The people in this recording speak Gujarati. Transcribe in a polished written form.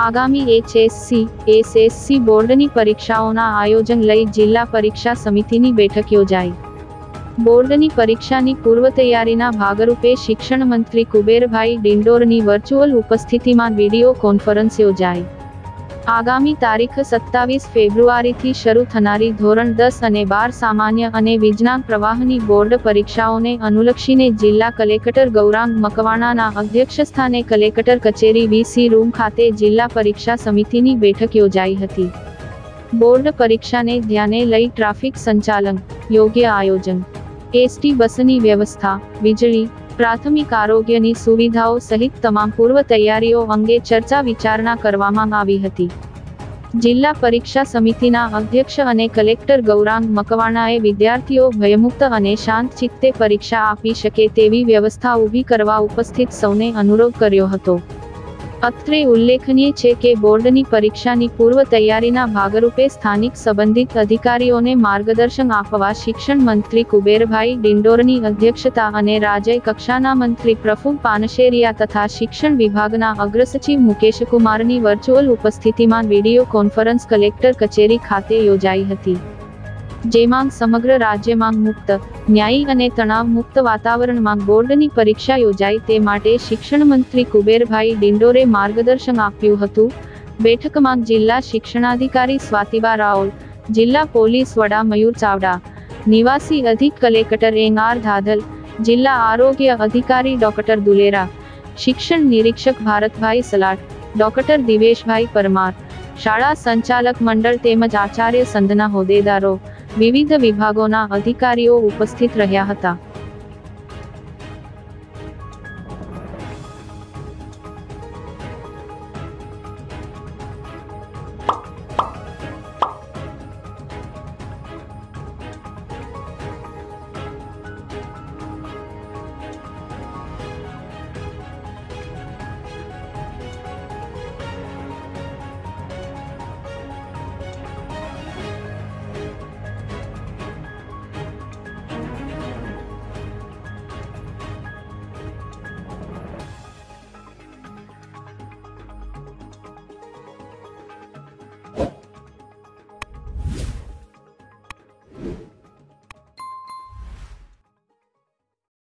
આગામી HSC, SSC બોર્ડની પરીક્ષાઓના આયોજન લઈ જિલ્લા પરીક્ષા સમિતિની બેઠક યોજાઈ. બોર્ડની પરીક્ષાની પૂર્વ તૈયારીના ભાગરૂપે શિક્ષણ મંત્રી કુબેરભાઈ ડિંડોરની વર્ચ્યુઅલ ઉપસ્થિતિમાં વિડીયો કોન્ફરન્સ યોજાઈ. આગામી તારીખ 27 ફેબ્રુઆરીથી શરૂ થનારી ધોરણ 10 અને 12 સામાન્ય અને વિજ્ઞાન પ્રવાહની બોર્ડ પરીક્ષાઓને અનુલક્ષીને જિલ્લા કલેક્ટર ગૌરાંગ મકવાણાના અધ્યક્ષસ્થાને કલેક્ટર કચેરી VC રૂમ ખાતે જિલ્લા પરીક્ષા સમિતિની બેઠક યોજાઈ હતી. બોર્ડ પરીક્ષાને ધ્યાને લઈ ટ્રાફિક સંચાલન, યોગ્ય આયોજન, ST બસની વ્યવસ્થા, વીજળી, પ્રાથમિક આરોગ્યની સુવિધાઓ સહિત તમામ પૂર્વ તૈયારીઓ અંગે ચર્ચા વિચારણા કરવામાં આવી હતી. જિલ્લા પરીક્ષા સમિતિના અધ્યક્ષ અને કલેક્ટર ગૌરાંગ મકવાણાએ વિદ્યાર્થીઓ ભયમુક્ત અને શાંત ચિત્તે પરીક્ષા આપી શકે તેવી વ્યવસ્થા ઊભી કરવા ઉપસ્થિત સૌને અનુરોધ કર્યો હતો. અત્રે ઉલ્લેખનીય છે કે બોર્ડની પરીક્ષાની પૂર્વ તૈયારીના ભાગરૂપે સ્થાનિક સંબંધિત અધિકારીઓને માર્ગદર્શન આપવા શિક્ષણ મંત્રી કુબેરભાઈ ડિંડોરની અધ્યક્ષતા અને રાજ્ય કક્ષાના મંત્રી પ્રફુલ પાનશેરિયા તથા શિક્ષણ વિભાગના અગ્રસચિવ મુકેશકુમારની વર્ચ્યુઅલ ઉપસ્થિતિમાં વિડીયો કોન્ફરન્સ કલેક્ટર કચેરી ખાતે યોજાઈ હતી. જેમાં સમગ્ર રાજ્યમાં મુક્ત, ન્યાયી અને તણાવ મુક્ત વાતાવરણમાં બોર્ડની પરીક્ષા યોજાય તે માટે શિક્ષણ મંત્રી કુબેરભાઈ ડિંડોરે માર્ગદર્શન આપ્યું હતું. બેઠકમાં જિલ્લા શિક્ષણાધિકારી સ્વાતિબા રાઓલ, જિલ્લા પોલીસ વડા મયુર ચાવડા, નિવાસી અધિક કલેક્ટર NR ધાધલ, જિલ્લા આરોગ્ય અધિકારી ડોક્ટર દુલેરા, શિક્ષણ નિરીક્ષક ભારતભાઈ સલાટ, ડોક્ટર દિવેશભાઈ પરમાર, શાળા સંચાલક મંડળ તેમજ આચાર્ય સંઘના હોદ્દેદારો, વિવિધ વિભાગોના અધિકારીઓ ઉપસ્થિત રહ્યા હતા.